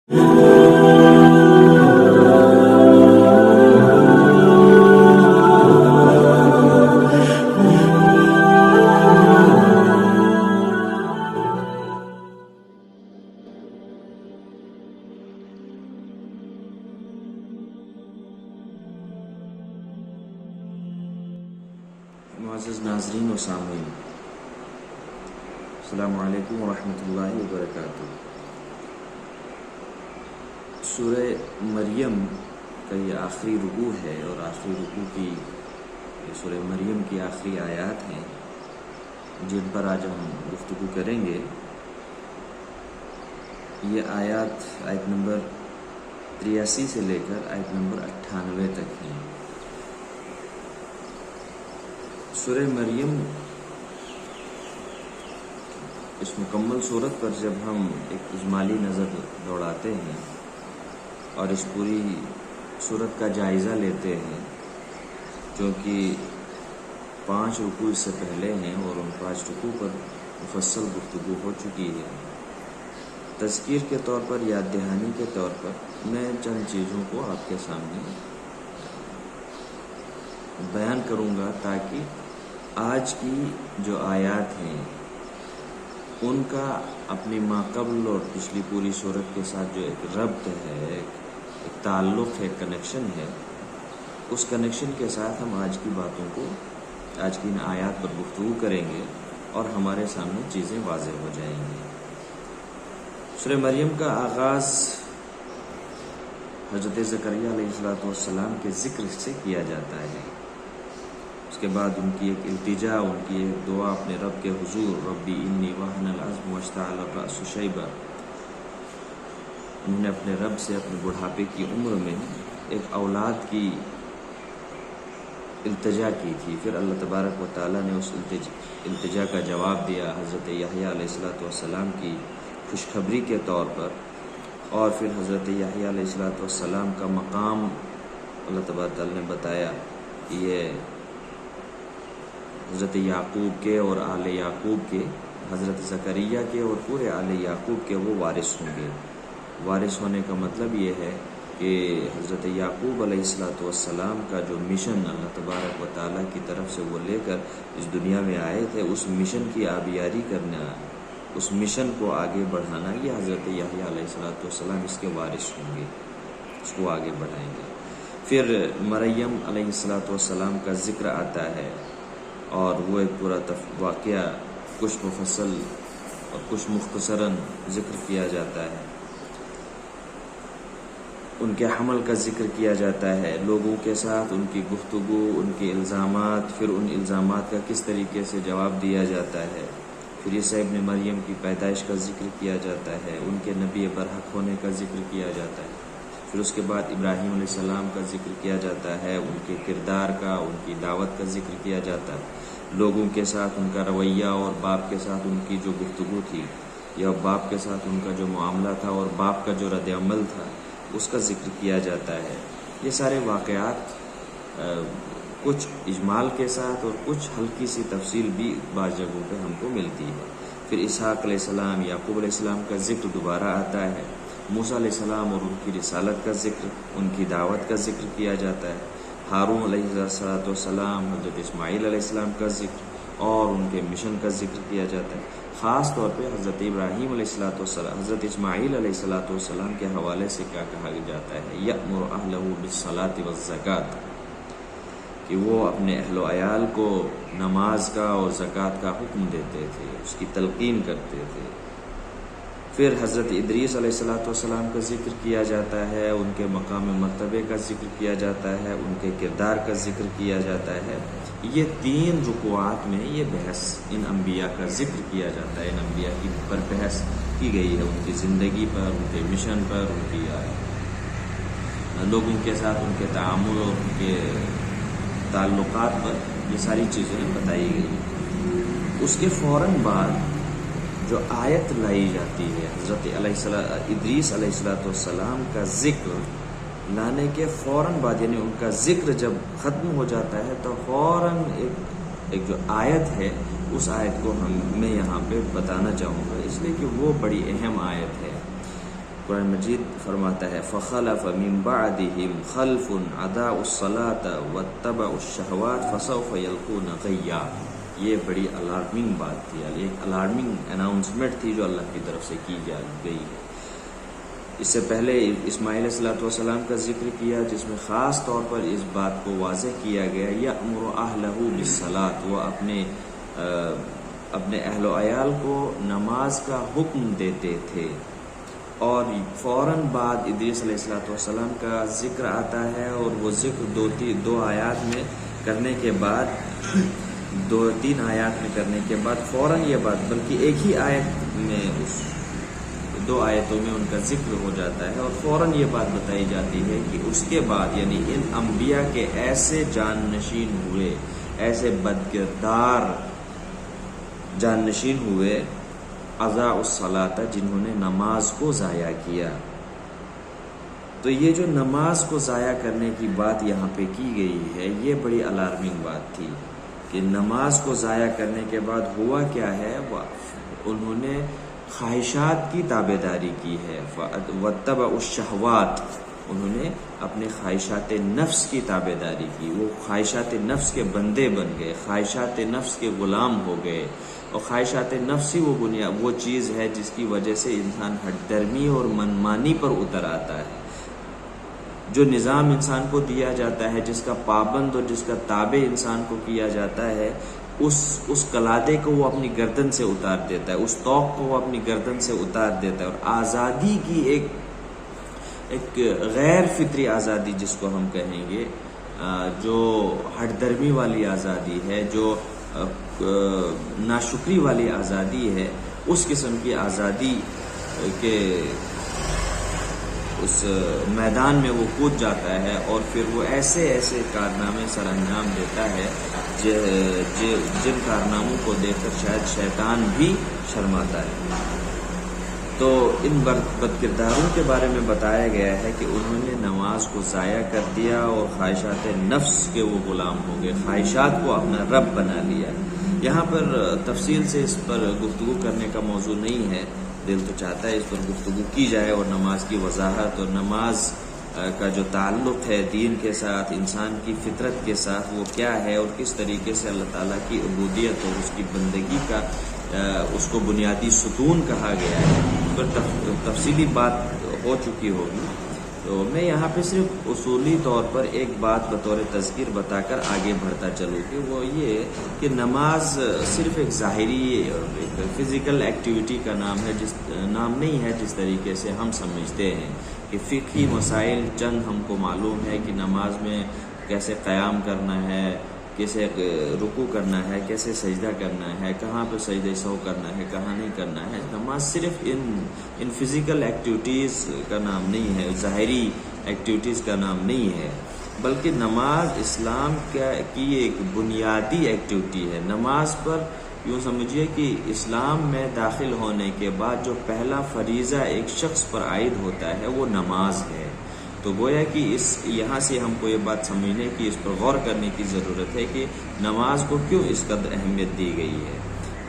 معزز ناظرین و سامعین، السلام علیکم ورحمۃ اللہ وبرکاتہ۔ سورہ مریم کا یہ آخری رکوع ہے اور آخری رکوع کی سورہ مریم کی آخری آیات ہیں جن پر آج ہم گفتگو کریں گے۔ یہ آیت نمبر 83 سے لے کر آیت نمبر 98 تک ہیں۔ سورہ مریم اس مکمل صورت پر جب ہم ایک اجمالی نظر دوڑاتے ہیں اور اس پوری صورت کا جائزہ لیتے ہیں، چونکہ 5 رکوع اس سے پہلے ہیں اور ان 5 رکوع پر مفصل گفتگو ہو چکی ہے، تذکیر کے طور پر، یاد دہانی کے طور پر میں چند چیزوں کو آپ کے سامنے بیان کروں گا تاکہ آج کی جو آیات ہیں ان کا اپنی ماقبل اور پچھلی پوری صورت کے ساتھ جو ایک ربط ہے، ایک تعلق ہے، کنیکشن ہے، اس کنیکشن کے ساتھ ہم آج کی باتوں کو، آج کی ان آیات پر گفتگو کریں گے اور ہمارے سامنے چیزیں واضح ہو جائیں گی۔ سورہ مریم کا آغاز حضرت زکریا علیہ السلام کے ذکر سے کیا جاتا ہے۔ اس کے بعد ان کی ایک التجا، ان کی ایک دعا اپنے رب کے حضور، ربی انی وہن العظم واشتعل الرأس شیبا، انہوں نے اپنے رب سے اپنے بڑھاپے کی عمر میں ایک اولاد کی التجا کی تھی۔ پھر اللہ تبارک و تعالیٰ نے اس التجا کا جواب دیا حضرت یحییٰ علیہ السلام کی خوشخبری کے طور پر، اور پھر حضرت یحییٰ علیہ السلام کا مقام اللہ تبارک و تعالیٰ نے بتایا کہ یہ حضرت یعقوب کے اور آل یعقوب کے، حضرت زکریا کے اور پورے آل یعقوب کے وہ وارث ہوں گے۔ وارث ہونے کا مطلب یہ ہے کہ حضرت یعقوب علیہ السلام کا جو مشن اللہ تبارک و تعالیٰ کی طرف سے وہ لے کر اس دنیا میں آئے تھے، اس مشن کی آبیاری کرنا، اس مشن کو آگے بڑھانا، یہ حضرت یحییٰ علیہ السلام اس کے وارث ہوں گے، اس کو آگے بڑھائیں گے۔ پھر مریم علیہ السلام کا ذکر آتا ہے اور وہ ایک پورا واقعہ کچھ مفصل اور کچھ مختصراً ذکر کیا جاتا ہے۔ ان کے حمل کا ذکر کیا جاتا ہے، لوگوں کے ساتھ ان کی گفتگو، ان کے الزامات، پھر ان الزامات کا کس طریقے سے جواب دیا جاتا ہے۔ پھر عیسیٰ ابن مریم کی پیدائش کا ذکر کیا جاتا ہے، ان کے نبی برحق ہونے کا ذکر کیا جاتا ہے۔ پھر اس کے بعد ابراہیم علیہ السلام کا ذکر کیا جاتا ہے، ان کے کردار کا، ان کی دعوت کا ذکر کیا جاتا ہے، لوگوں کے ساتھ ان کا رویہ اور باپ کے ساتھ ان کی جو گفتگو تھی، یا باپ کے ساتھ ان کا جو معاملہ تھا اور باپ کا جو رد عمل تھا، اس کا ذکر کیا جاتا ہے۔ یہ سارے واقعات کچھ اجمال کے ساتھ اور کچھ ہلکی سی تفصیل بھی بعض جگہوں پہ ہم کو ملتی ہے۔ پھر اسحاق علیہ السلام، یعقوب علیہ السلام کا ذکر دوبارہ آتا ہے، موسیٰ علیہ السلام اور ان کی رسالت کا ذکر، ان کی دعوت کا ذکر کیا جاتا ہے، ہارون علیہ السلام، حضرت اسماعیل علیہ السلام کا ذکر اور ان کے مشن کا ذکر کیا جاتا ہے۔ خاص طور پہ حضرت ابراہیم علیہ السلام، حضرت اسماعیل علیہ السلام کے حوالے سے کیا کہا جاتا ہے، یأمر اہلہ بالصلاۃ والزکاۃ، کہ وہ اپنے اہل و عیال کو نماز کا اور زکوٰۃ کا حکم دیتے تھے، اس کی تلقین کرتے تھے۔ پھر حضرت ادریس علیہ السلام کا ذکر کیا جاتا ہے، ان کے مقام مرتبے کا ذکر کیا جاتا ہے، ان کے کردار کا ذکر کیا جاتا ہے۔ یہ 3 رکوعات میں یہ بحث ان انبیاء کا ذکر کیا جاتا ہے، ان انبیاء کی پر بحث کی گئی ہے، ان کی زندگی پر، ان کے مشن پر، ان کی لوگوں کے ساتھ ان کے تعامل اور ان کے تعلقات پر یہ ساری چیزیں بتائی گئی۔ اس کے فوراً بعد جو آیت لائی جاتی ہے، حضرت ادریس علیہ السلام کا ذکر لانے کے فوراً بعد، یعنی ان کا ذکر جب ختم ہو جاتا ہے تو فوراً ایک جو آیت ہے، اس آیت کو میں یہاں پہ بتانا چاہوں گا، اس لیے کہ وہ بڑی اہم آیت ہے۔ قرآن مجید فرماتا ہے فخلف من بعدهم خلف اضاعوا الصلاة واتبعوا الشهوات فسوف يلقون غیا. یہ بڑی الارمنگ بات تھی، ایک الارمنگ اناؤنسمنٹ تھی جو اللہ کی طرف سے کی جا گئی ہے. اس سے پہلے اسماعیل علیہ السلام کا ذکر کیا، جس میں خاص طور پر اس بات کو واضح کیا گیا یأمر اہلہ بالصلاۃ، وہ اپنے اہل و عیال کو نماز کا حکم دیتے تھے. اور فوراً بعد ادریس علیہ السلام کا ذکر آتا ہے، اور وہ ذکر دو آیات میں کرنے کے بعد، 2-3 آیات میں کرنے کے بعد فوراً یہ بات، بلکہ ایک ہی آیت میں، اس 2 آیتوں میں ان کا ذکر ہو جاتا ہے، اور فوراً یہ بات بتائی جاتی ہے کہ اس کے بعد یعنی ان انبیاء کے ایسے جانشین ہوئے، ایسے بدکردار جانشین ہوئے اضاعوا الصلاۃ، جنہوں نے نماز کو ضائع کیا. تو یہ جو نماز کو ضائع کرنے کی بات یہاں پہ کی گئی ہے، یہ بڑی الارمنگ بات تھی کہ نماز کو ضائع کرنے کے بعد ہوا کیا ہے، انہوں نے خواہشات کی تابع داری کی ہے. واتبعوا الشہوات، انہوں نے اپنے خواہشات نفس کی تابع داری کی، وہ خواہشات نفس کے بندے بن گئے، خواہشات نفس کے غلام ہو گئے. اور خواہشات نفس ہی وہ چیز ہے جس کی وجہ سے انسان ہٹ درمی اور منمانی پر اتر آتا ہے. جو نظام انسان کو دیا جاتا ہے، جس کا پابند اور جس کا تابع انسان کو کیا جاتا ہے، اس قلادے کو وہ اپنی گردن سے اتار دیتا ہے، اس طوق کو وہ اپنی گردن سے اتار دیتا ہے. اور آزادی کی ایک غیر فطری آزادی جس کو ہم کہیں گے، جو ہٹ درمی والی آزادی ہے، جو ناشکری والی آزادی ہے، اس قسم کی آزادی کے اس میدان میں وہ کود جاتا ہے، اور پھر وہ ایسے کارنامے سر انجام دیتا ہے جن کارناموں کو دیکھ کر شاید شیطان بھی شرماتا ہے. تو ان بدکرداروں کے بارے میں بتایا گیا ہے کہ انہوں نے نماز کو ضائع کر دیا اور خواہشات نفس کے وہ غلام ہو گئے، خواہشات کو اپنا رب بنا لیا. یہاں پر تفصیل سے اس پر گفتگو کرنے کا موضوع نہیں ہے، دل تو چاہتا ہے اس پر گفتگو کی جائے، اور نماز کی وضاحت اور نماز کا جو تعلق ہے دین کے ساتھ، انسان کی فطرت کے ساتھ، وہ کیا ہے، اور کس طریقے سے اللہ تعالیٰ کی عبودیت اور اس کی بندگی کا اس کو بنیادی ستون کہا گیا ہے، اس پر تفصیلی بات ہو چکی ہوگی. تو میں یہاں پہ صرف اصولی طور پر ایک بات بطور تذکیر بتا کر آگے بڑھتا چلوں کہ وہ یہ کہ نماز صرف ایک ظاہری ایک فزیکل ایکٹیویٹی کا نام نہیں ہے جس طریقے سے ہم سمجھتے ہیں کہ فقہی مسائل چند ہم کو معلوم ہے کہ نماز میں کیسے قیام کرنا ہے، کیسے رکوع کرنا ہے، کیسے سجدہ کرنا ہے، کہاں پہ سجدہ سہو کرنا ہے، کہاں نہیں کرنا ہے. نماز صرف ان فزیکل ایکٹیویٹیز کا نام نہیں ہے، ظاہری ایکٹیویٹیز کا نام نہیں ہے، بلکہ نماز اسلام کی ایک بنیادی ایکٹیویٹی ہے. نماز پر یوں سمجھیے کہ اسلام میں داخل ہونے کے بعد جو پہلا فریضہ ایک شخص پر عائد ہوتا ہے وہ نماز ہے. تو گویا کہ یہاں سے ہم کو یہ بات سمجھنے کی، اس پر غور کرنے کی ضرورت ہے کہ نماز کو کیوں اس قدر اہمیت دی گئی ہے.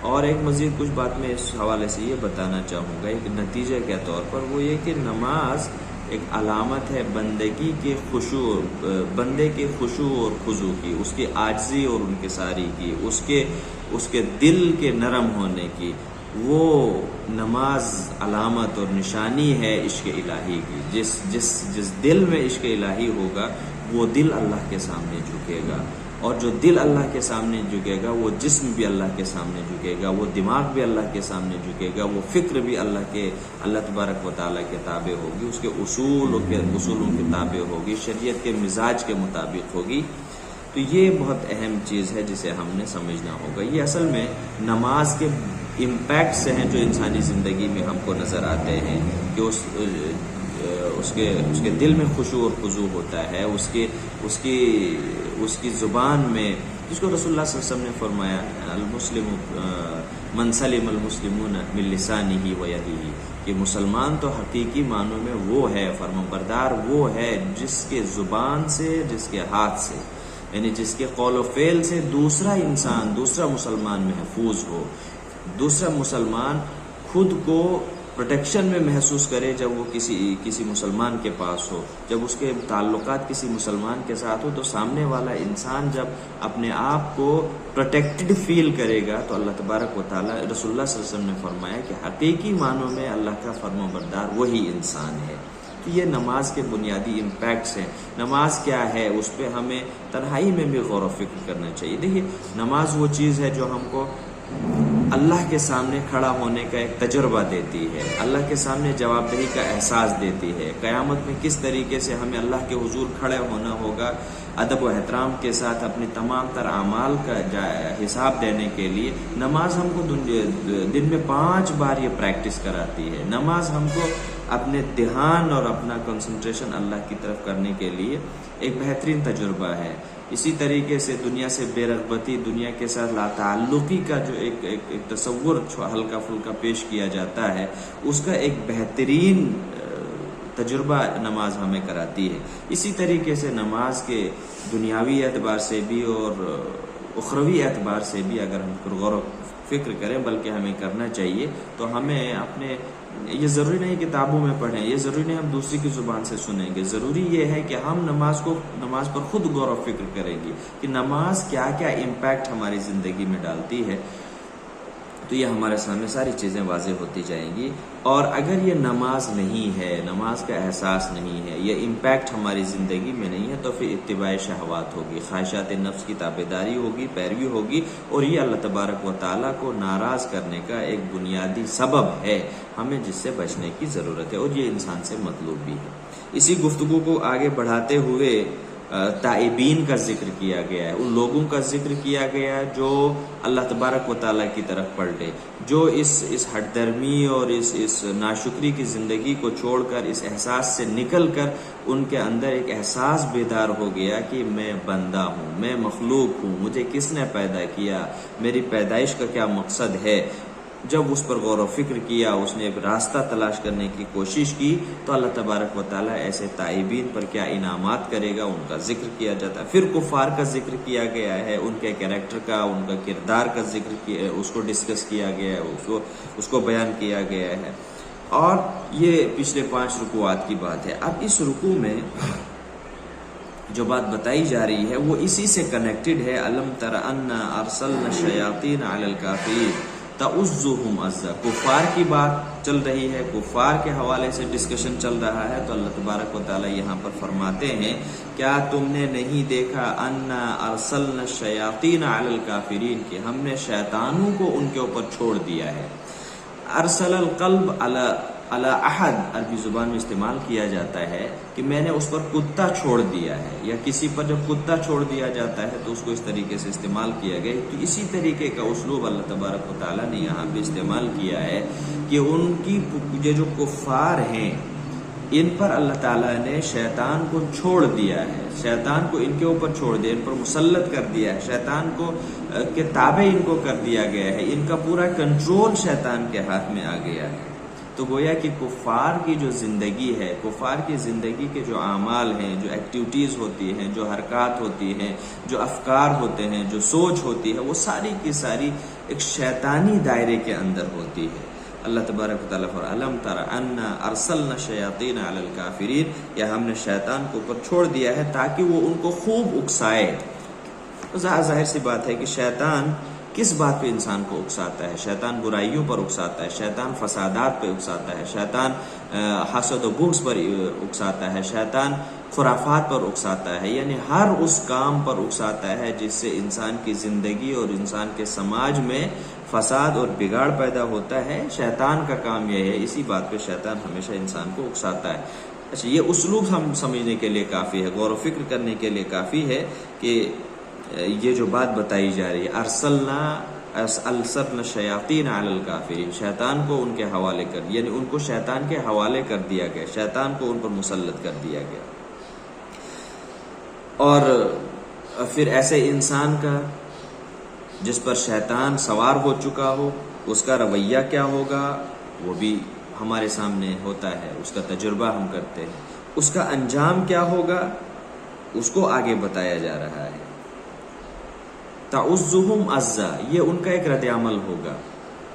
اور ایک مزید کچھ بات میں اس حوالے سے یہ بتانا چاہوں گا ایک نتیجے کے طور پر، وہ یہ کہ نماز ایک علامت ہے بندے کے خشوع اور خضوع کی، اس کی عاجزی اور انکساری کی، اس کے دل کے نرم ہونے کی. وہ نماز علامت اور نشانی ہے عشق الہی کی. جس دل میں عشق الہی ہوگا وہ دل اللہ کے سامنے جھکے گا، اور جو دل اللہ کے سامنے جھکے گا وہ جسم بھی اللہ کے سامنے جھکے گا، وہ دماغ بھی اللہ کے سامنے جھکے گا، وہ فکر بھی اللہ تبارک و تعالیٰ کے تابع ہوگی، اس کے اصولوں کے تابع ہوگی، شریعت کے مزاج کے مطابق ہوگی. تو یہ بہت اہم چیز ہے جسے ہم نے سمجھنا ہوگا. یہ اصل میں نماز کے امپیکٹ سے ہیں جو انسانی زندگی میں ہم کو نظر آتے ہیں کہ اس کے دل میں خشوع اور خضوع ہوتا ہے، اس کی زبان میں، جس کو رسول اللہ صلی اللہ علیہ وسلم نے فرمایا المسلم من سلم المسلمون من لسانہ و یدہ، کہ مسلمان تو حقیقی معنوں میں وہ ہے، فرمانبردار وہ ہے جس کے زبان سے، جس کے ہاتھ سے، یعنی جس کے قول و فعل سے دوسرا مسلمان محفوظ ہو، دوسرا مسلمان خود کو پروٹیکشن میں محسوس کرے جب وہ کسی مسلمان کے پاس ہو، جب اس کے تعلقات کسی مسلمان کے ساتھ ہو، تو سامنے والا انسان جب اپنے آپ کو پروٹیکٹڈ فیل کرے گا تو اللہ تبارک و تعالیٰ، رسول اللہ صلی اللہ علیہ وسلم نے فرمایا کہ حقیقی معنوں میں اللہ کا فرما بردار وہی انسان ہے۔ تو یہ نماز کے بنیادی امپیکٹس ہیں۔ نماز کیا ہے، اس پہ ہمیں تنہائی میں بھی غور و فکر کرنا چاہیے۔ دیکھیے، نماز وہ چیز ہے جو ہم کو اللہ کے سامنے کھڑا ہونے کا ایک تجربہ دیتی ہے، اللہ کے سامنے جواب دہی کا احساس دیتی ہے۔ قیامت میں کس طریقے سے ہمیں اللہ کے حضور کھڑے ہونا ہوگا، ادب و احترام کے ساتھ اپنے تمام تر اعمال کا حساب دینے کے لیے نماز ہم کو دن میں 5 بار یہ پریکٹس کراتی ہے۔ نماز ہم کو اپنے دھیان اور اپنا کنسنٹریشن اللہ کی طرف کرنے کے لیے ایک بہترین تجربہ ہے۔ اسی طریقے سے دنیا سے بے رغبتی، دنیا کے ساتھ لا تعلقی کا جو ایک تصور ہلکا پھلکا پیش کیا جاتا ہے، اس کا ایک بہترین تجربہ نماز ہمیں کراتی ہے۔ اسی طریقے سے نماز کے دنیاوی اعتبار سے بھی اور اخروی اعتبار سے بھی اگر ہم غور و فکر کریں، بلکہ ہمیں کرنا چاہیے، تو ہمیں اپنے، یہ ضروری نہیں کتابوں میں پڑھیں، یہ ضروری نہیں ہم دوسری کی زبان سے سنیں گے، ضروری یہ ہے کہ ہم نماز پر خود غور و فکر کریں گے کہ نماز کیا کیا امپیکٹ ہماری زندگی میں ڈالتی ہے، تو یہ ہمارے سامنے ساری چیزیں واضح ہوتی جائیں گی۔ اور اگر یہ نماز نہیں ہے، نماز کا احساس نہیں ہے، یہ امپیکٹ ہماری زندگی میں نہیں ہے، تو پھر اتباع شہوات ہوگی، خواہشات نفس کی تابعداری ہوگی، پیروی ہوگی، اور یہ اللہ تبارک و تعالیٰ کو ناراض کرنے کا ایک بنیادی سبب ہے، ہمیں جس سے بچنے کی ضرورت ہے، اور یہ انسان سے مطلوب بھی ہے۔ اسی گفتگو کو آگے بڑھاتے ہوئے تائبین کا ذکر کیا گیا ہے، ان لوگوں کا ذکر کیا گیا جو اللہ تبارک و تعالیٰ کی طرف پلٹے، جو اس ہٹ درمی اور اس ناشکری کی زندگی کو چھوڑ کر، اس احساس سے نکل کر ان کے اندر ایک احساس بیدار ہو گیا کہ میں بندہ ہوں، میں مخلوق ہوں، مجھے کس نے پیدا کیا، میری پیدائش کا کیا مقصد ہے۔ جب اس پر غور و فکر کیا، اس نے ایک راستہ تلاش کرنے کی کوشش کی، تو اللہ تبارک و تعالیٰ ایسے تائبین پر کیا انعامات کرے گا، ان کا ذکر کیا جاتا ہے۔ پھر کفار کا ذکر کیا گیا ہے، ان کے کیریکٹر کا، ان کا کردار کا ذکر کیا، اس کو ڈسکس کیا گیا ہے، اس کو بیان کیا گیا ہے، اور یہ پچھلے 5 رکوعات کی بات ہے۔ اب اس رکوع میں جو بات بتائی جا رہی ہے وہ اسی سے کنیکٹڈ ہے۔ الم تر انا ارسلنا الشیاطین علی الکافرین تعزهم عزا، کفار کی بات چل رہی ہے، کفار کے حوالے سے ڈسکشن چل رہا ہے، تو اللہ تبارک و تعالیٰ یہاں پر فرماتے ہیں، کیا تم نے نہیں دیکھا انا ارسلنا الشیاطین علی الکافرین، کہ ہم نے شیطانوں کو ان کے اوپر چھوڑ دیا ہے۔ ارسل القلب علی احد عربی زبان میں استعمال کیا جاتا ہے کہ میں نے اس پر کتا چھوڑ دیا ہے، یا کسی پر جب کتا چھوڑ دیا جاتا ہے تو اس کو اس طریقے سے استعمال کیا گیا۔ تو اسی طریقے کا اسلوب اللہ تبارک و تعالیٰ نے یہاں پہ استعمال کیا ہے کہ ان کی یہ جو کفار ہیں، ان پر اللہ تعالیٰ نے شیطان کو چھوڑ دیا ہے، شیطان کو ان کے اوپر چھوڑ دیا، ان پر مسلط کر دیا ہے، شیطان کو کے تابع ان کو کر دیا گیا ہے، ان کا پورا کنٹرول شیطان کے ہاتھ میں آ گیا ہے۔ تو گویا کہ کفار کی جو زندگی ہے، کفار کی زندگی کے جو اعمال ہیں، جو ایکٹیویٹیز ہوتی ہیں، جو حرکات ہوتی ہیں، جو افکار ہوتے ہیں، جو سوچ ہوتی ہے، وہ ساری کی ساری ایک شیطانی دائرے کے اندر ہوتی ہے۔ اللہ تبارک و تعالیٰ فرماتا ہے الم تر انا ارسلنا الشیاطین علی الکافرین، یا ہم نے شیطان کو اوپر چھوڑ دیا ہے تاکہ وہ ان کو خوب اکسائے۔ ظاہر سی بات ہے کہ شیطان کس بات پہ انسان کو اکساتا ہے؟ شیطان برائیوں پر اکساتا ہے، شیطان فسادات پہ اکساتا ہے، شیطان حسد و بغض پر اکساتا ہے، شیطان خرافات پر اکساتا ہے، یعنی ہر اس کام پر اکساتا ہے جس سے انسان کی زندگی اور انسان کے سماج میں فساد اور بگاڑ پیدا ہوتا ہے۔ شیطان کا کام یہ ہے، اسی بات پہ شیطان ہمیشہ انسان کو اکساتا ہے۔ اچھا، یہ اسلوب ہم سمجھنے کے لیے کافی ہے، غور و فکر کرنے کے لیے کافی ہے کہ یہ جو بات بتائی جا رہی ہے، ارسلنا الشیاطین علی الکافرین، شیطان کو ان کے حوالے کر، یعنی ان کو شیطان کے حوالے کر دیا گیا، شیطان کو ان پر مسلط کر دیا گیا۔ اور پھر ایسے انسان کا جس پر شیطان سوار ہو چکا ہو، اس کا رویہ کیا ہوگا وہ بھی ہمارے سامنے ہوتا ہے، اس کا تجربہ ہم کرتے ہیں، اس کا انجام کیا ہوگا اس کو آگے بتایا جا رہا ہے۔ تعزهم عزا، یہ ان کا ایک رد عمل ہوگا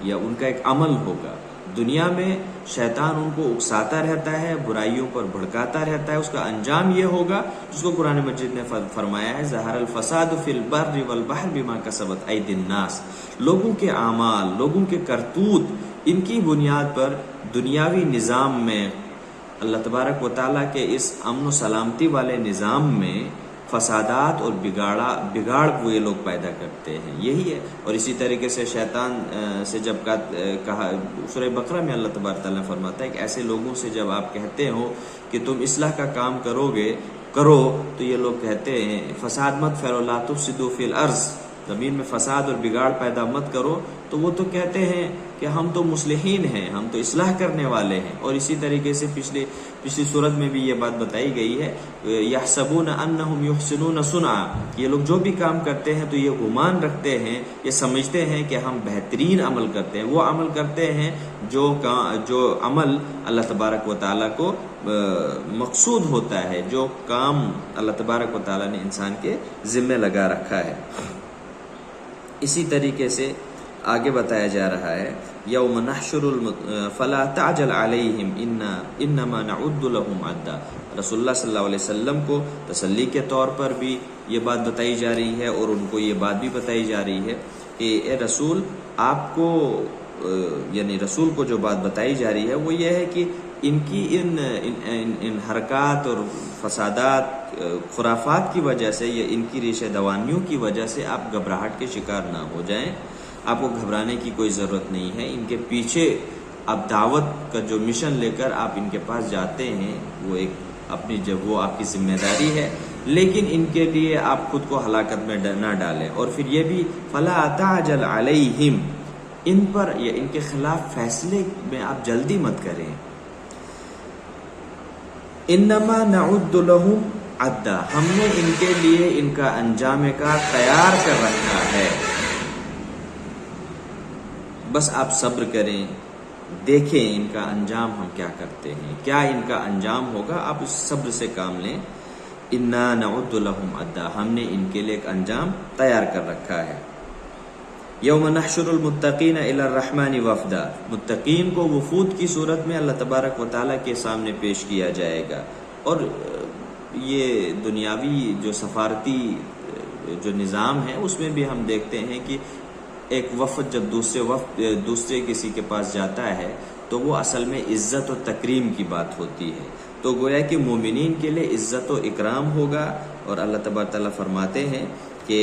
یا ان کا ایک عمل ہوگا۔ دنیا میں شیطان ان کو اکساتا رہتا ہے، برائیوں پر بھڑکاتا رہتا ہے، اس کا انجام یہ ہوگا جس کو قرآن مجید نے فرمایا ہے ظہر الفساد فی البر والبحر بما کسبت ایدی الناس، لوگوں کے اعمال، لوگوں کے کرتوت، ان کی بنیاد پر دنیاوی نظام میں اللہ تبارک و تعالیٰ کے اس امن و سلامتی والے نظام میں فسادات اور بگاڑ وہ یہ لوگ پیدا کرتے ہیں، یہی ہے۔ اور اسی طریقے سے شیطان سے جب کہا سورہ بقرہ میں اللہ تبارک تعالیٰ نے فرماتا ہے کہ ایسے لوگوں سے جب آپ کہتے ہو کہ تم اصلاح کا کام کرو تو یہ لوگ کہتے ہیں فساد مت پھیلاؤ، لا تفسدوا فی الارض، زمین میں فساد اور بگاڑ پیدا مت کرو، تو وہ تو کہتے ہیں کہ ہم تو مصلحین ہیں، ہم تو اصلاح کرنے والے ہیں۔ اور اسی طریقے سے پچھلی صورت میں بھی یہ بات بتائی گئی ہے، یحسبون انہم یحسنون صنعا، یہ لوگ جو بھی کام کرتے ہیں تو یہ گمان رکھتے ہیں، یہ سمجھتے ہیں کہ ہم بہترین عمل کرتے ہیں، وہ عمل کرتے ہیں جو عمل اللہ تبارک و تعالیٰ کو مقصود ہوتا ہے، جو کام اللہ تبارک و تعالیٰ نے انسان کے ذمہ لگا رکھا ہے۔ اسی طریقے سے آگے بتایا جا رہا ہے یوم نحشر فلا تعجل علیہم انما نعد لهم عدا، رسول اللہ صلی اللہ علیہ وسلم کو تسلی کے طور پر بھی یہ بات بتائی جا رہی ہے، اور ان کو یہ بات بھی بتائی جا رہی ہے کہ اے رسول، آپ کو یعنی رسول کو جو بات بتائی جا رہی ہے وہ یہ ہے کہ ان کی ان حرکات اور فسادات، خرافات کی وجہ سے یا ان کی ریشہ دوانیوں کی وجہ سے آپ گھبراہٹ کے شکار نہ ہو جائیں، آپ کو گھبرانے کی کوئی ضرورت نہیں ہے۔ ان کے پیچھے آپ دعوت کا جو مشن لے کر آپ ان کے پاس جاتے ہیں وہ ایک وہ آپ کی ذمہ داری ہے، لیکن ان کے لیے آپ خود کو ہلاکت میں نہ ڈالیں۔ اور پھر یہ بھی فلا تعجل علیہم، ان پر یا ان کے خلاف فیصلے میں آپ جلدی مت کریں۔ انما نعد لهم عدا، ہم نے ان کے لیے ان کا انجام کار تیار کر رکھا ہے، بس آپ صبر کریں، دیکھیں ان کا انجام ہم کیا کرتے ہیں، کیا ان کا انجام ہوگا، آپ اس صبر سے کام لیں۔ انا نعد لهم عدا، ہم نے ان کے لیے ایک انجام تیار کر رکھا ہے۔ یوم نحشر المتقین الی الرحمن وفدا، متقین کو وفود کی صورت میں اللہ تبارک و تعالیٰ کے سامنے پیش کیا جائے گا۔ اور یہ دنیاوی جو سفارتی جو نظام ہے اس میں بھی ہم دیکھتے ہیں کہ ایک وفد جب دوسرے کسی کے پاس جاتا ہے تو وہ اصل میں عزت و تکریم کی بات ہوتی ہے، تو گویا کہ مومنین کے لیے عزت و اکرام ہوگا۔ اور اللہ تبارک تعالیٰ فرماتے ہیں کہ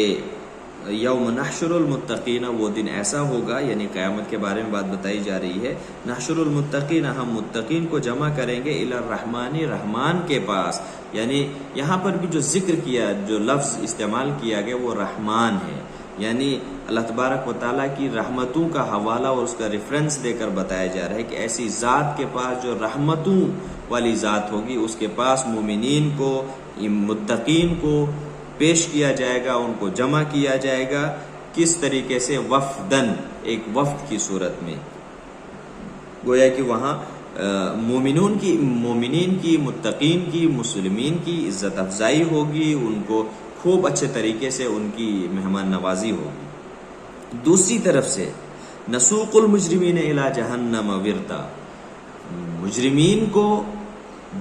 یوم نحشر المتقین، وہ دن ایسا ہوگا، یعنی قیامت کے بارے میں بات بتائی جا رہی ہے، نحشر المتقین، ہم متقین کو جمع کریں گے الی الرحمن، رحمان کے پاس، یعنی یہاں پر بھی جو ذکر کیا، جو لفظ استعمال کیا گیا وہ رحمان ہے، یعنی اللہ تبارک و تعالیٰ کی رحمتوں کا حوالہ اور اس کا ریفرنس دے کر بتایا جا رہا ہے کہ ایسی ذات کے پاس جو رحمتوں والی ذات ہوگی، اس کے پاس مومنین کو، متقین کو پیش کیا جائے گا، ان کو جمع کیا جائے گا، کس طریقے سے؟ وفدن، ایک وفد کی صورت میں، گویا کہ وہاں مومنین کی، متقین کی، مسلمین کی عزت افزائی ہوگی، ان کو خوب اچھے طریقے سے ان کی مہمان نوازی ہوگی۔ دوسری طرف سے نسوق المجرمین الی جہنم وردا، مجرمین کو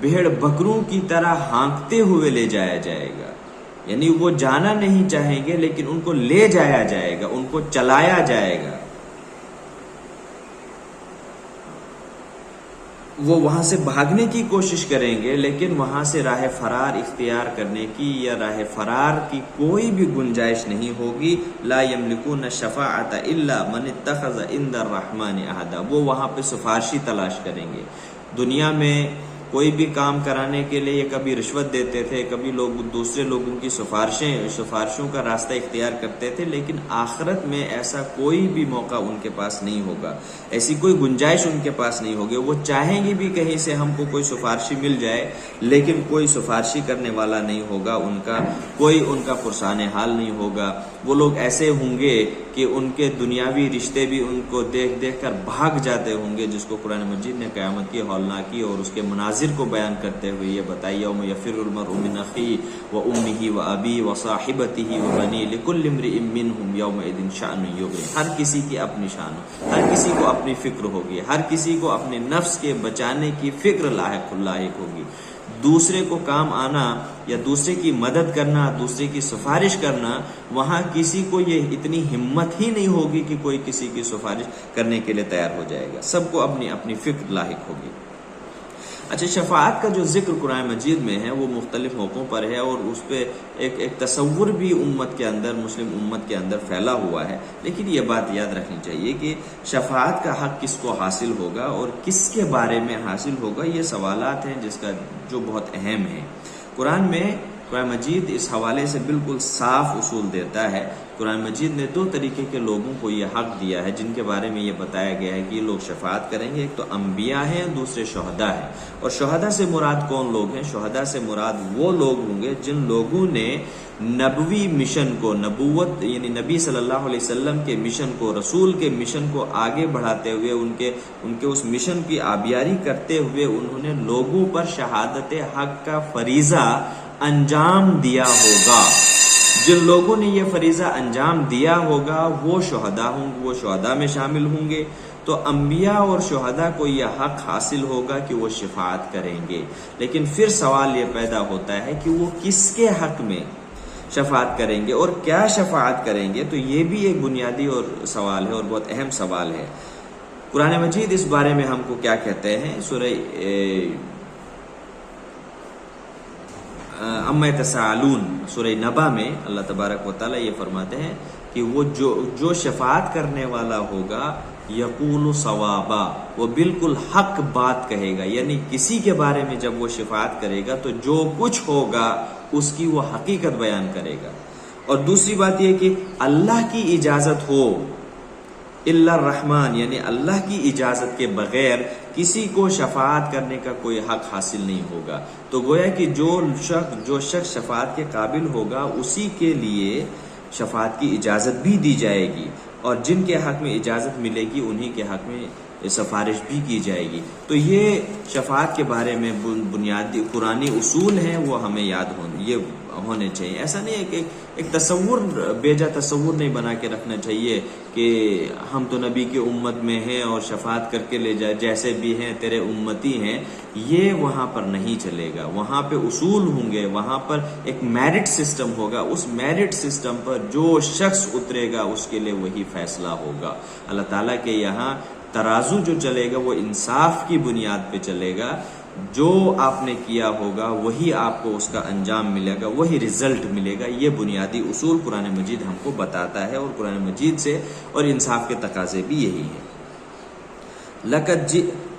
بھیڑ بکروں کی طرح ہانکتے ہوئے لے جایا جائے گا، یعنی وہ جانا نہیں چاہیں گے لیکن ان کو لے جایا جائے گا، ان کو چلایا جائے گا، وہ وہاں سے بھاگنے کی کوشش کریں گے لیکن وہاں سے راہ فرار اختیار کرنے کی یا راہ فرار کی کوئی بھی گنجائش نہیں ہوگی۔ لا یملکون الشفاعۃ الا من اتخذ عند الرحمن عہدا، وہ وہاں پہ سفارشی تلاش کریں گے۔ دنیا میں کوئی بھی کام کرانے کے لیے کبھی رشوت دیتے تھے، کبھی لوگ دوسرے لوگوں کی سفارشوں کا راستہ اختیار کرتے تھے، لیکن آخرت میں ایسا کوئی بھی موقع ان کے پاس نہیں ہوگا، ایسی کوئی گنجائش ان کے پاس نہیں ہوگی۔ وہ چاہیں گے بھی کہیں سے ہم کو کوئی سفارشی مل جائے، لیکن کوئی سفارشی کرنے والا نہیں ہوگا، کوئی ان کا پرسان حال نہیں ہوگا۔ وہ لوگ ایسے ہوں گے کہ ان کے دنیاوی رشتے بھی ان کو دیکھ دیکھ کر بھاگ جاتے ہوں گے، جس کو قرآن مجید نے قیامت کی ہولناکی اور اس کے مناظر کو بیان کرتے ہوئے یہ بتائی، یوم یفر المرء من اخیہ وامہ وابیہ وصاحبتہ وبنیہ لکل امرئ منہم یومئذ شأن یغنیہ۔ ہر کسی کی اپنی شان ہو، ہر کسی کو اپنی فکر ہوگی، ہر کسی کو اپنے نفس کے بچانے کی فکر لاحق ہوگی۔ دوسرے کو کام آنا یا دوسرے کی مدد کرنا، دوسرے کی سفارش کرنا، وہاں کسی کو یہ اتنی ہمت ہی نہیں ہوگی کہ کوئی کسی کی سفارش کرنے کے لیے تیار ہو جائے گا، سب کو اپنی اپنی فکر لاحق ہوگی۔ اچھا، شفاعت کا جو ذکر قرآن مجید میں ہے وہ مختلف موقعوں پر ہے، اور اس پہ ایک تصور بھی امت کے اندر، مسلم امت کے اندر پھیلا ہوا ہے، لیکن یہ بات یاد رکھنی چاہیے کہ شفاعت کا حق کس کو حاصل ہوگا اور کس کے بارے میں حاصل ہوگا، یہ سوالات ہیں جو بہت اہم ہیں۔ قرآن مجید اس حوالے سے بالکل صاف اصول دیتا ہے۔ قرآن مجید نے 2 طریقے کے لوگوں کو یہ حق دیا ہے جن کے بارے میں یہ بتایا گیا ہے کہ یہ لوگ شفاعت کریں گے۔ ایک تو انبیاء ہیں، دوسرے شہداء ہیں۔ اور شہداء سے مراد کون لوگ ہیں؟ شہداء سے مراد وہ لوگ ہوں گے جن لوگوں نے نبوی مشن کو، نبوت یعنی نبی صلی اللہ علیہ وسلم کے مشن کو، رسول کے مشن کو آگے بڑھاتے ہوئے، ان کے اس مشن کی آبیاری کرتے ہوئے انہوں نے لوگوں پر شہادت حق کا فریضہ انجام دیا ہوگا۔ جن لوگوں نے یہ فریضہ انجام دیا ہوگا وہ شہداء ہوں گے، وہ شہداء میں شامل ہوں گے۔ تو انبیاء اور شہداء کو یہ حق حاصل ہوگا کہ وہ شفاعت کریں گے، لیکن پھر سوال یہ پیدا ہوتا ہے کہ وہ کس کے حق میں شفاعت کریں گے اور کیا شفاعت کریں گے؟ تو یہ بھی ایک بنیادی اور سوال ہے اور بہت اہم سوال ہے۔ قرآن مجید اس بارے میں ہم کو کیا کہتے ہیں؟ سورہ اما یتساءلون، سورہ نبا میں اللہ تبارک و تعالیٰ یہ فرماتے ہیں کہ وہ جو شفاعت کرنے والا ہوگا یقول صوابا، وہ بالکل حق بات کہے گا، یعنی کسی کے بارے میں جب وہ شفاعت کرے گا تو جو کچھ ہوگا اس کی وہ حقیقت بیان کرے گا۔ اور دوسری بات یہ کہ اللہ کی اجازت ہو، الا الرحمن، یعنی اللہ کی اجازت کے بغیر کسی کو شفاعت کرنے کا کوئی حق حاصل نہیں ہوگا۔ تو گویا کہ جو شخص شفاعت کے قابل ہوگا اسی کے لیے شفاعت کی اجازت بھی دی جائے گی، اور جن کے حق میں اجازت ملے گی انہی کے حق میں سفارش بھی کی جائے گی۔ تو یہ شفاعت کے بارے میں بنیادی قرآنی اصول ہیں، وہ ہمیں یاد ہونے چاہیے۔ ایسا نہیں ہے کہ ایک تصور، بیجا تصور نہیں بنا کے رکھنا چاہیے کہ ہم تو نبی کی امت میں ہیں اور شفاعت کر کے لے جائے، جیسے بھی ہیں تیرے امتی ہیں، یہ وہاں پر نہیں چلے گا۔ وہاں پہ اصول ہوں گے، وہاں پر ایک میرٹ سسٹم ہوگا، اس میرٹ سسٹم پر جو شخص اترے گا اس کے لیے وہی فیصلہ ہوگا۔ اللہ تعالیٰ کے یہاں ترازو جو چلے گا وہ انصاف کی بنیاد پہ چلے گا، جو آپ نے کیا ہوگا وہی آپ کو اس کا انجام ملے گا، وہی رزلٹ ملے گا۔ یہ بنیادی اصول قرآن مجید ہم کو بتاتا ہے، اور قرآن مجید سے اور انصاف کے تقاضے بھی یہی ہیں۔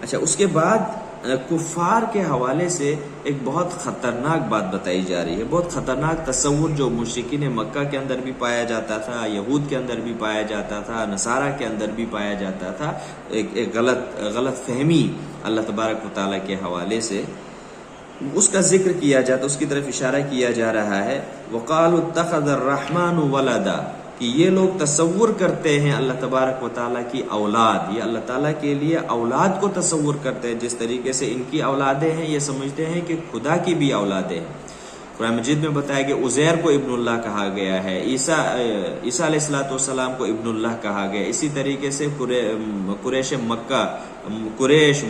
اچھا، اس کے بعد کفار کے حوالے سے ایک بہت خطرناک بات بتائی جا رہی ہے، بہت خطرناک تصور جو مشرکین مکہ کے اندر بھی پایا جاتا تھا، یہود کے اندر بھی پایا جاتا تھا، نصارہ کے اندر بھی پایا جاتا تھا، ایک غلط فہمی اللہ تبارک و تعالیٰ کے حوالے سے اس کا ذکر کیا جاتا، اس کی طرف اشارہ کیا جا رہا ہے۔ وَقَالُوا اتَّخَذَ الرَّحْمَنُ وَلَدًا، کہ یہ لوگ تصور کرتے ہیں اللہ تبارک و تعالیٰ کی اولاد، یہ اللہ تعالیٰ کے لیے اولاد کو تصور کرتے ہیں، جس طریقے سے ان کی اولادیں ہیں یہ سمجھتے ہیں کہ خدا کی بھی اولادیں ہیں۔ قرآن مجید میں بتایا کہ عزیر کو ابن اللہ کہا گیا ہے، عیسیٰ علیہ السلام کو ابن اللہ کہا گیا۔ اسی طریقے سے قریش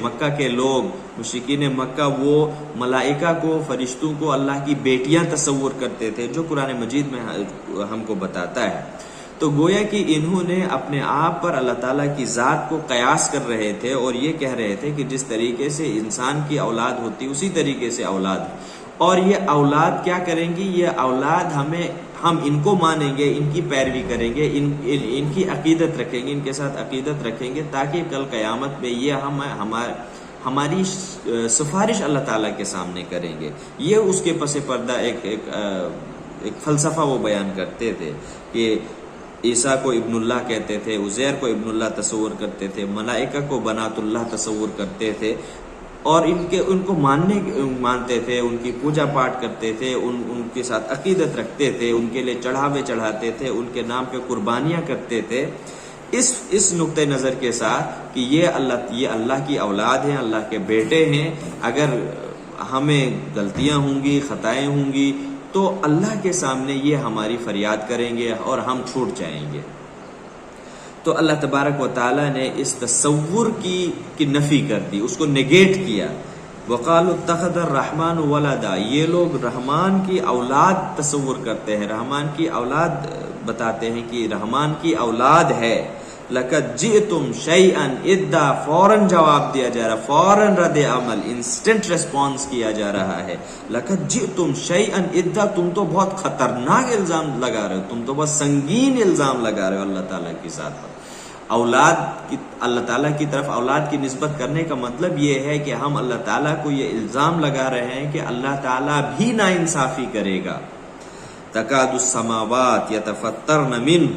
مکہ کے لوگ، مشرکین مکہ، وہ ملائکہ کو، فرشتوں کو اللہ کی بیٹیاں تصور کرتے تھے، جو قرآن مجید میں ہم کو بتاتا ہے۔ تو گویا کہ انہوں نے اپنے آپ پر اللہ تعالیٰ کی ذات کو قیاس کر رہے تھے، اور یہ کہہ رہے تھے کہ جس طریقے سے انسان کی اولاد ہوتی اسی طریقے سے اولاد، اور یہ اولاد کیا کریں گی؟ یہ اولاد ہم ان کو مانیں گے، ان کی پیروی کریں گے، ان کی عقیدت رکھیں گے، ان کے ساتھ عقیدت رکھیں گے، تاکہ کل قیامت میں یہ ہماری سفارش اللہ تعالیٰ کے سامنے کریں گے۔ یہ اس کے پس پردہ ایک فلسفہ وہ بیان کرتے تھے کہ عیسیٰ کو ابن اللہ کہتے تھے، عزیر کو ابن اللہ تصور کرتے تھے، ملائکہ کو بنات اللہ تصور کرتے تھے، اور ان کو مانتے تھے، ان کی پوجا پاٹ کرتے تھے، ان کے ساتھ عقیدت رکھتے تھے، ان کے لیے چڑھاوے چڑھاتے تھے، ان کے نام پہ قربانیاں کرتے تھے، اس نقطۂ نظر کے ساتھ کہ یہ اللہ کی اولاد ہیں، اللہ کے بیٹے ہیں، اگر ہمیں غلطیاں ہوں گی، خطائیں ہوں گی تو اللہ کے سامنے یہ ہماری فریاد کریں گے اور ہم چھوٹ جائیں گے۔ تو اللہ تبارک و تعالیٰ نے اس تصور کی نفی کر دی، اس کو نیگیٹ کیا۔ وقالوا اتخذ الرحمن ولدا، یہ لوگ رحمان کی اولاد تصور کرتے ہیں، رحمان کی اولاد بتاتے ہیں کہ رحمان کی اولاد ہے۔ لقد جئتم شیئا ادا، فوراً جواب دیا جا رہا، فوراً رد عمل، انسٹنٹ ریسپانس کیا جا رہا ہے۔ لقد جئتم شیئا ادا، تم تو بہت خطرناک الزام لگا رہے ہو، تم تو بہت سنگین الزام لگا رہے ہو اللہ تعالیٰ کی ذات پر۔ اللہ تعالیٰ کی طرف اولاد کی نسبت کرنے کا مطلب یہ ہے کہ ہم اللہ تعالیٰ کو یہ الزام لگا رہے ہیں کہ اللہ تعالیٰ بھی ناانصافی کرے گا۔ تکاد السماوات یتفطرن منہ،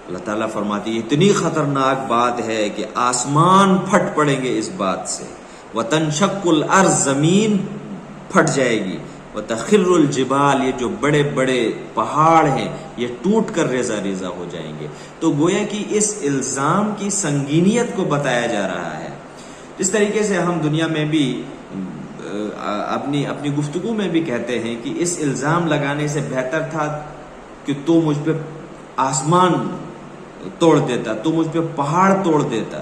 اللہ تعالیٰ فرماتی ہے اتنی خطرناک بات ہے کہ آسمان پھٹ پڑیں گے اس بات سے۔ وتنشق الارض، زمین پھٹ جائے گی۔ وتخر الجبال، یہ جو بڑے بڑے پہاڑ ہیں یہ ٹوٹ کر ریزہ ریزہ ہو جائیں گے۔ تو گویا کہ اس الزام کی سنگینیت کو بتایا جا رہا ہے۔ اس طریقے سے ہم دنیا میں بھی اپنی گفتگو میں بھی کہتے ہیں کہ اس الزام لگانے سے بہتر تھا کہ تو مجھ پہ آسمان توڑ دیتا، تو مجھ پہ پہاڑ توڑ دیتا۔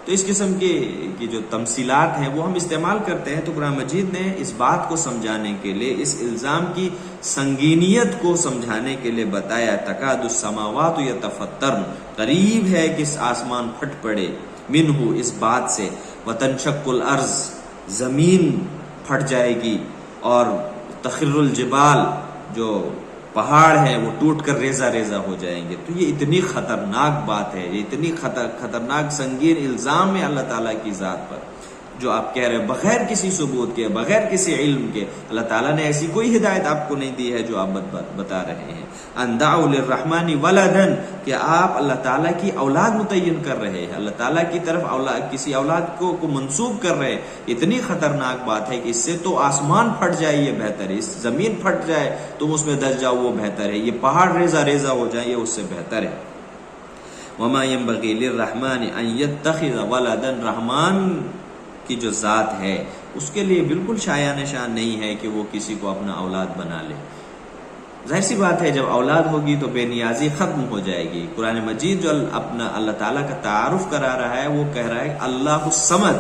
تو اس قسم کی جو تمثیلات ہیں وہ ہم استعمال کرتے ہیں۔ تو قرآن مجید نے اس بات کو سمجھانے کے لیے، اس الزام کی سنگینیت کو سمجھانے کے لیے بتایا تکاد السماوات یتفطرن، قریب ہے کہ آسمان پھٹ پڑے، منہ، اس بات سے، وتنشق الارض، زمین پھٹ جائے گی، اور تخر الجبال، جو پہاڑ ہیں وہ ٹوٹ کر ریزہ ریزہ ہو جائیں گے۔ تو یہ اتنی خطرناک بات ہے، یہ اتنی خطرناک سنگین الزام ہے اللہ تعالیٰ کی ذات پر، جو آپ کہہ رہے ہیں بغیر کسی ثبوت کے، بغیر کسی علم کے۔ اللہ تعالیٰ نے ایسی کوئی ہدایت آپ کو نہیں دی ہے جو آپ بتا رہے ہیں۔ ان دعوا للرحمن ولدا، کہ آپ اللہ تعالیٰ کی اولاد متعین کر رہے ہیں، اللہ تعالیٰ کی طرف کسی اولاد کو منسوب کر رہے ہیں۔ اتنی خطرناک بات ہے کہ اس سے تو آسمان پھٹ جائے یہ بہتر ہے، اس زمین پھٹ جائے تم اس میں دس جاؤ وہ بہتر ہے، یہ پہاڑ ریزہ ریزہ ہو جائیں یہ اس سے بہتر ہے۔ وما ينبغي للرحمن ان يتخذ ولدا، رحمان کی جو ذات ہے اس کے لیے بالکل شایان شان نہیں ہے کہ وہ کسی کو اپنا اولاد بنا لے۔ ظاہر سی بات ہے جب اولاد ہوگی تو بے نیازی ختم ہو جائے گی۔ قرآن مجید جو اپنا اللہ تعالیٰ کا تعارف کرا رہا ہے وہ کہہ رہا ہے اللہ الصمد،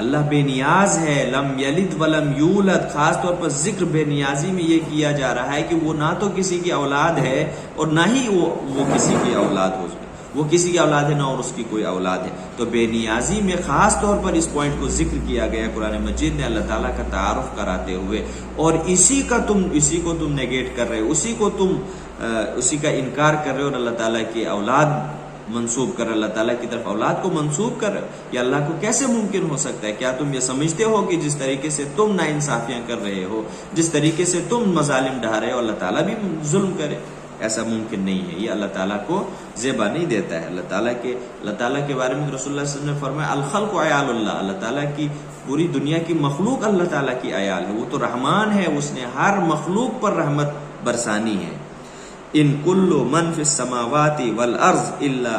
اللہ بے نیاز ہے، لم یلد ولم یولد۔ خاص طور پر ذکر بے نیازی میں یہ کیا جا رہا ہے کہ وہ نہ تو کسی کی اولاد ہے اور نہ ہی وہ کسی کی اولاد ہو، وہ کسی کی اولاد ہے نہ اور اس کی کوئی اولاد ہے۔ تو بے نیازی میں خاص طور پر اس پوائنٹ کو ذکر کیا گیا قرآن مجید نے اللہ تعالیٰ کا تعارف کراتے ہوئے، اور اسی کو تم نیگیٹ کر رہے ہو، اسی کا انکار کر رہے ہو اور اللہ تعالیٰ کی اولاد منسوب کر رہے، اللہ تعالیٰ کی طرف اولاد کو منسوب کر رہے ہو۔ یہ اللہ کو کیسے ممکن ہو سکتا ہے؟ کیا تم یہ سمجھتے ہو کہ جس طریقے سے تم ناانصافیاں کر رہے ہو، جس طریقے سے تم مظالم ڈھا رہے ہو، اللہ تعالیٰ بھی ظلم کرے؟ ایسا ممکن نہیں ہے، یہ اللہ تعالیٰ کو زیبا نہیں دیتا ہے۔ اللہ تعالیٰ کے بارے میں رسول اللہ صلی اللہ علیہ وسلم نے فرمایا الخلق عیال اللہ، اللہ تعالیٰ کی پوری دنیا کی مخلوق اللہ تعالیٰ کی عیال ہے، وہ تو رحمان ہے، اس نے ہر مخلوق پر رحمت برسانی ہے۔ ان کل من فی السماوات والارض الا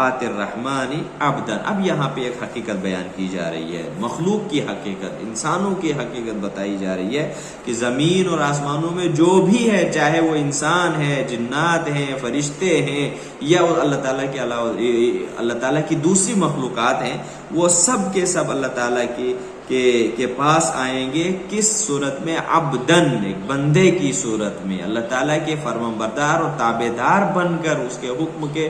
آتی الرحمن عبدا، اب یہاں پہ ایک حقیقت بیان کی جا رہی ہے، مخلوق کی حقیقت، انسانوں کی حقیقت بتائی جا رہی ہے کہ زمین اور آسمانوں میں جو بھی ہے، چاہے وہ انسان ہے، جنات ہیں، فرشتے ہیں، یا اللہ تعالیٰ کے علاوہ اللہ تعالیٰ کی دوسری مخلوقات ہیں، وہ سب کے سب اللہ تعالیٰ کے پاس آئیں گے۔ کس صورت میں؟ عبدن، ایک بندے کی صورت میں، اللہ تعالیٰ کے فرمان بردار اور تابع دار بن کر، اس کے حکم کے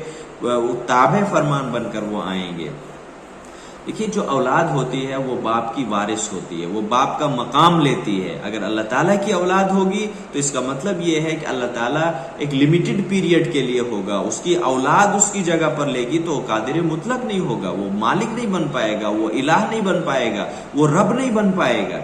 تابع فرمان بن کر وہ آئیں گے۔ دیکھیے جو اولاد ہوتی ہے وہ باپ کی وارث ہوتی ہے، وہ باپ کا مقام لیتی ہے۔ اگر اللہ تعالیٰ کی اولاد ہوگی تو اس کا مطلب یہ ہے کہ اللہ تعالیٰ ایک لیمیٹڈ پیریڈ کے لیے ہوگا، اس کی اولاد اس کی جگہ پر لے گی تو وہ قادر مطلق نہیں ہوگا، وہ مالک نہیں بن پائے گا، وہ الہ نہیں بن پائے گا، وہ رب نہیں بن پائے گا۔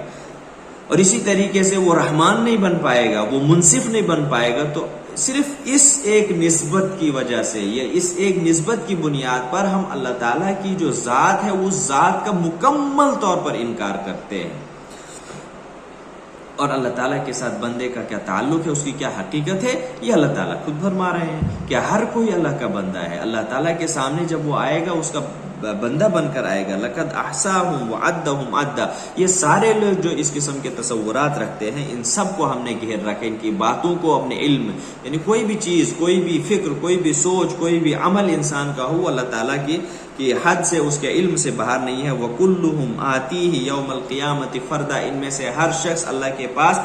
اور اسی طریقے سے وہ رحمان نہیں بن پائے گا، وہ منصف نہیں بن پائے گا، تو صرف اس ایک نسبت کی وجہ سے یا اس ایک نسبت کی بنیاد پر ہم اللہ تعالیٰ کی جو ذات ہے اس ذات کا مکمل طور پر انکار کرتے ہیں۔ اور اللہ تعالیٰ کے ساتھ بندے کا کیا تعلق ہے، اس کی کیا حقیقت ہے، یہ اللہ تعالیٰ خود فرما رہے ہیں کہ ہر کوئی اللہ کا بندہ ہے۔ اللہ تعالیٰ کے سامنے جب وہ آئے گا اس کا بندہ بن کر آئے گا، لقد احصاهم وعدهم عدا، یہ سارے لوگ جو اس قسم کے تصورات رکھتے ہیں ان سب کو ہم نے گھیر رکھا، ان کی باتوں کو اپنے علم، یعنی کوئی بھی چیز، کوئی بھی فکر، کوئی بھی سوچ، کوئی بھی عمل انسان کا ہو اللہ تعالیٰ کی حد سے، اس کے علم سے باہر نہیں ہے۔ وَكُلُّهُمْ آتِيهِ يَوْمَ الْقِيَامَةِ فَرْدًا، ان میں سے ہر شخص اللہ کے پاس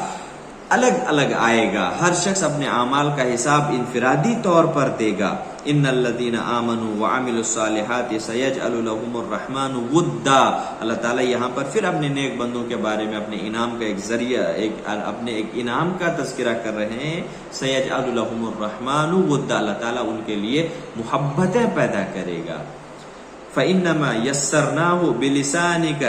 الگ الگ آئے گا، ہر شخص اپنے اعمال کا حساب انفرادی طور پر دے گا۔ ان الذین آمنوا وعملوا الصالحات سیجعل لهم الرحمن ودا، اللہ تعالیٰ یہاں پر پھر اپنے نیک بندوں کے بارے میں اپنے انعام کا ایک ذریعہ، اپنے ایک انعام کا تذکرہ کر رہے ہیں۔ سیجعل لهم الرحمن ودا، اللہ تعالیٰ ان کے لیے محبتیں پیدا کرے گا۔ فَإِنَّمَا يَسَّرْنَاهُ بِلِسَانِكَ،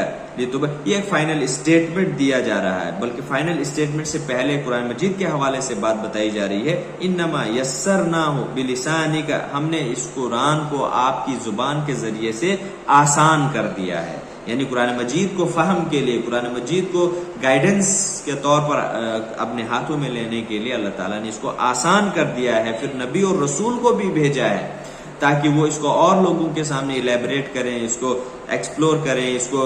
یہ ایک فائنل اسٹیٹمنٹ دیا جا رہا ہے، بلکہ فائنل اسٹیٹمنٹ سے پہلے قرآن مجید کے حوالے سے بات بتائی جا رہی ہے۔ اِنَّمَا يَسَّرْنَاهُ بِلِسَانِكَ، ہم نے اس قرآن کو آپ کی زبان کے ذریعے سے آسان کر دیا ہے، یعنی قرآن مجید کو فہم کے لیے، قرآن مجید کو گائیڈنس کے طور پر اپنے ہاتھوں میں لینے کے لیے اللہ تعالیٰ نے اس کو آسان کر دیا ہے۔ پھر نبی اور رسول کو بھی بھیجا ہے تاکہ وہ اس کو اور لوگوں کے سامنے الیبریٹ کریں، اس کو ایکسپلور کریں، اس کو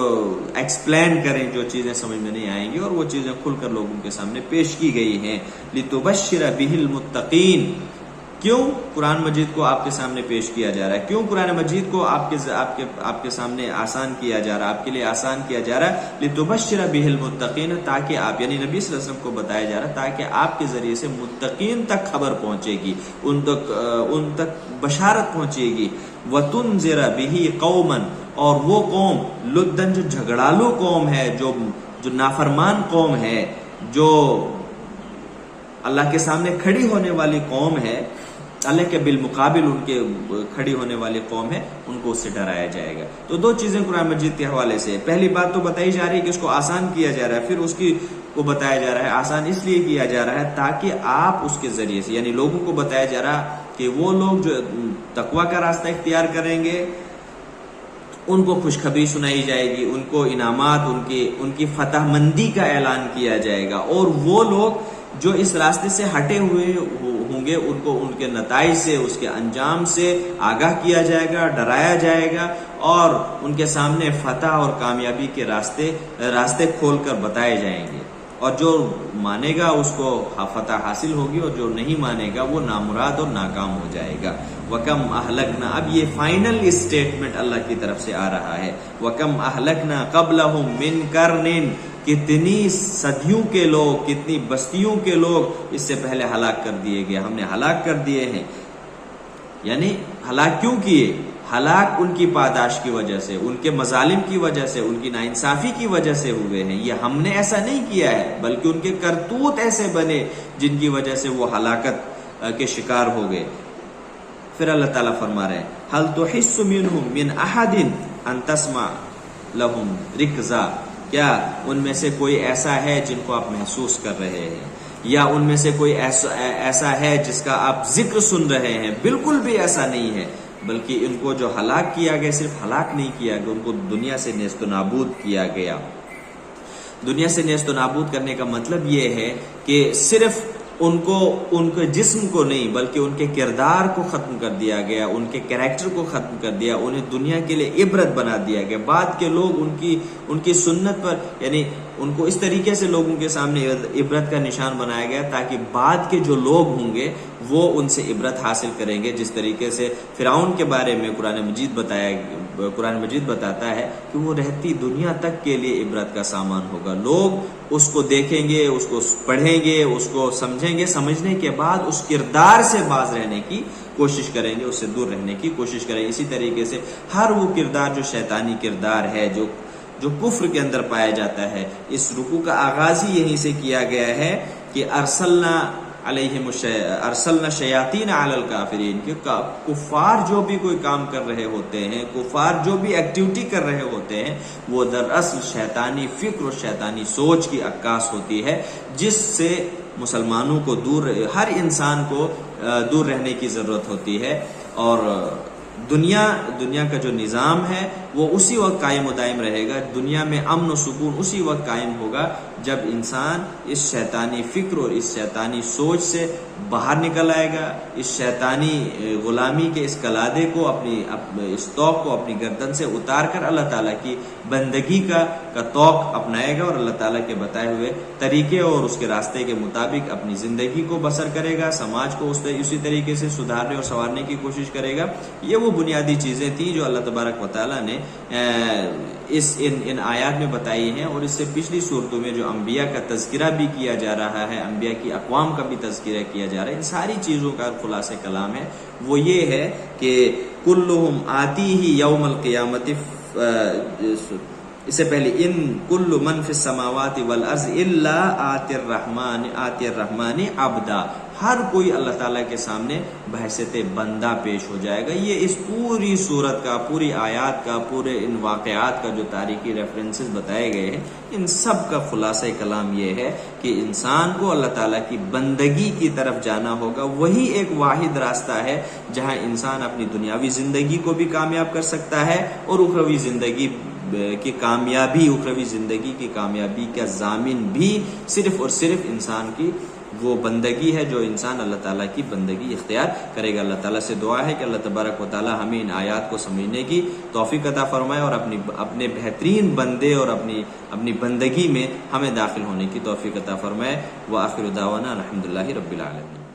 ایکسپلین کریں، جو چیزیں سمجھ میں نہیں آئیں گی، اور وہ چیزیں کھل کر لوگوں کے سامنے پیش کی گئی ہیں۔ لِتُبَشِّرَ بِهِ الْمُتَّقِينَ، کیوں قرآن مجید کو آپ کے سامنے پیش کیا جا رہا ہے، کیوں قرآن مجید کو آپ کے سامنے آسان کیا جا رہا ہے، آپ کے لیے آسان کیا جا رہا ہے۔ لِتُبَشِّرَ بِهِ الْمُتَّقِينَ، تاکہ آپ، یعنی نبی صلی اللہ علیہ وسلم کو بتایا جا رہا ہے تاکہ آپ کے ذریعے سے متقین تک خبر پہنچے گی، ان تک بشارت پہنچے گی۔ وَتُنذِرَ بِهِ قَوْمًا، اور وہ قوم لُدًّا، جو جھگڑالو قوم ہے، جو نافرمان قوم ہے، جو اللہ کے سامنے کھڑی ہونے والی قوم ہے، اللہ کے بالمقابل ان کے کھڑی ہونے والی قوم ہے، ان کو اس سے ڈرایا جائے گا۔ تو دو چیزیں قرآن مجید کے حوالے سے، پہلی بات تو بتائی جا رہی ہے کہ اس کو آسان کیا جا رہا ہے، پھر اس کو بتایا جا رہا ہے آسان اس لیے کیا جا رہا ہے تاکہ آپ اس کے ذریعے سے، یعنی لوگوں کو بتایا جا رہا کہ وہ لوگ جو تقویٰ کا راستہ اختیار کریں گے ان کو خوشخبری سنائی جائے گی، ان کو انعامات، ان کی فتح مندی کا اعلان کیا جائے گا، اور وہ لوگ جو اس راستے سے ہٹے ہوئے ہوں گے ان کو ان کے نتائج سے، اس کے انجام سے آگاہ کیا جائے گا، ڈرایا جائے گا، اور ان کے سامنے فتح اور کامیابی کے راستے کھول کر بتائے جائیں گے، اور جو مانے گا اس کو فتح حاصل ہوگی، اور جو نہیں مانے گا وہ نامراد اور ناکام ہو جائے گا۔ وَكَمْ أَهْلَكْنَا، اب یہ فائنل اسٹیٹمنٹ اللہ کی طرف سے آ رہا ہے۔ وَكَمْ أَهْلَكْنَا قَبْلَهُمْ مِنْ قَرْنٍ، کتنی صدیوں کے لوگ، کتنی بستیوں کے لوگ اس سے پہلے ہلاک کر دیے گئے، ہم نے ہلاک کر دیے ہیں۔ یعنی ہلاک کیوں کیے؟ ہلاک ان کی پاداش کی وجہ سے، ان کے مظالم کی وجہ سے، ان کی ناانصافی کی وجہ سے ہوئے ہیں۔ یہ ہم نے ایسا نہیں کیا ہے، بلکہ ان کے کرتوت ایسے بنے جن کی وجہ سے وہ ہلاکت کے شکار ہو گئے۔ پھر اللہ تعالیٰ فرما رہے ہیں هل تحس منهم من احد ان تسمع لهم رکزا، کیا ان میں سے کوئی ایسا ہے جن کو آپ محسوس کر رہے ہیں، یا ان میں سے کوئی ایسا ہے جس کا آپ ذکر سن رہے ہیں؟ بالکل بھی ایسا نہیں ہے، بلکہ ان کو جو ہلاک کیا گیا صرف ہلاک نہیں کیا گیا، ان کو دنیا سے نیست و نابود کیا گیا۔ دنیا سے نیست و نابود کرنے کا مطلب یہ ہے کہ صرف ان کے جسم کو نہیں بلکہ ان کے کردار کو ختم کر دیا گیا، ان کے کریکٹر کو ختم کر دیا، انہیں دنیا کے لیے عبرت بنا دیا گیا۔ بعد کے لوگ ان کی سنت پر، یعنی ان کو اس طریقے سے لوگوں کے سامنے عبرت کا نشان بنایا گیا تاکہ بعد کے جو لوگ ہوں گے وہ ان سے عبرت حاصل کریں گے۔ جس طریقے سے فرعون کے بارے میں قرآن مجید بتاتا ہے کہ وہ رہتی دنیا تک کے لیے عبرت کا سامان ہوگا، لوگ اس کو دیکھیں گے، اس کو پڑھیں گے، اس کو سمجھیں گے، سمجھنے کے بعد اس کردار سے باز رہنے کی کوشش کریں گے، اس سے دور رہنے کی کوشش کریں گے۔ اسی طریقے سے ہر وہ کردار جو شیطانی کردار ہے، جو کفر کے اندر پایا جاتا ہے، اس رکوع کا آغاز ہی یہیں سے کیا گیا ہے کہ ارسلنا علیہم ارسلنا شیاطین علی الکافرین، کہ کفار جو بھی کوئی کام کر رہے ہوتے ہیں، کفار جو بھی ایکٹیویٹی کر رہے ہوتے ہیں، وہ دراصل شیطانی فکر اور شیطانی سوچ کی عکاس ہوتی ہے، جس سے مسلمانوں کو ہر انسان کو دور رہنے کی ضرورت ہوتی ہے۔ اور دنیا کا جو نظام ہے وہ اسی وقت قائم و دائم رہے گا، دنیا میں امن و سکون اسی وقت قائم ہوگا جب انسان اس شیطانی فکر اور اس شیطانی سوچ سے باہر نکل آئے گا، اس شیطانی غلامی کے اس قلادے کو اس توق کو اپنی گردن سے اتار کر اللہ تعالیٰ کی بندگی کا توق اپنائے گا، اور اللہ تعالیٰ کے بتائے ہوئے طریقے اور اس کے راستے کے مطابق اپنی زندگی کو بسر کرے گا، سماج کو اسی طریقے سے سدھارنے اور سنوارنے کی کوشش کرے گا۔ یہ وہ بنیادی چیزیں تھیں جو اللہ تبارک و تعالیٰ نے ان آیات میں بتائی ہیں، اور اس سے پچھلی صورتوں میں جو انبیاء کا تذکرہ بھی کیا جا رہا ہے، انبیاء کی اقوام کا بھی تذکرہ کیا جا رہا ہے، ان ساری چیزوں کا خلاصہ کلام ہے وہ یہ ہے کہ کلہم آتیہ یوم القیامت، اس سے پہلے ان کل من فی السماوات والارض الا آتی الرحمن عبدا، ہر کوئی اللہ تعالیٰ کے سامنے بحیثیت بندہ پیش ہو جائے گا۔ یہ اس پوری صورت کا، پوری آیات کا، پورے ان واقعات کا جو تاریخی ریفرنسز بتائے گئے ہیں، ان سب کا خلاصہ کلام یہ ہے کہ انسان کو اللہ تعالیٰ کی بندگی کی طرف جانا ہوگا۔ وہی ایک واحد راستہ ہے جہاں انسان اپنی دنیاوی زندگی کو بھی کامیاب کر سکتا ہے، اور اخروی زندگی کی کامیابی کا ضامن بھی صرف اور صرف انسان کی وہ بندگی ہے جو انسان اللہ تعالیٰ کی بندگی اختیار کرے گا۔ اللہ تعالیٰ سے دعا ہے کہ اللہ تبارک و تعالیٰ ہمیں ان آیات کو سمجھنے کی توفیق عطا فرمائے، اور اپنے بہترین بندے اور اپنی بندگی میں ہمیں داخل ہونے کی توفیق عطا فرمائے۔ وآخر دعوانا الحمدللہ رب العالمین۔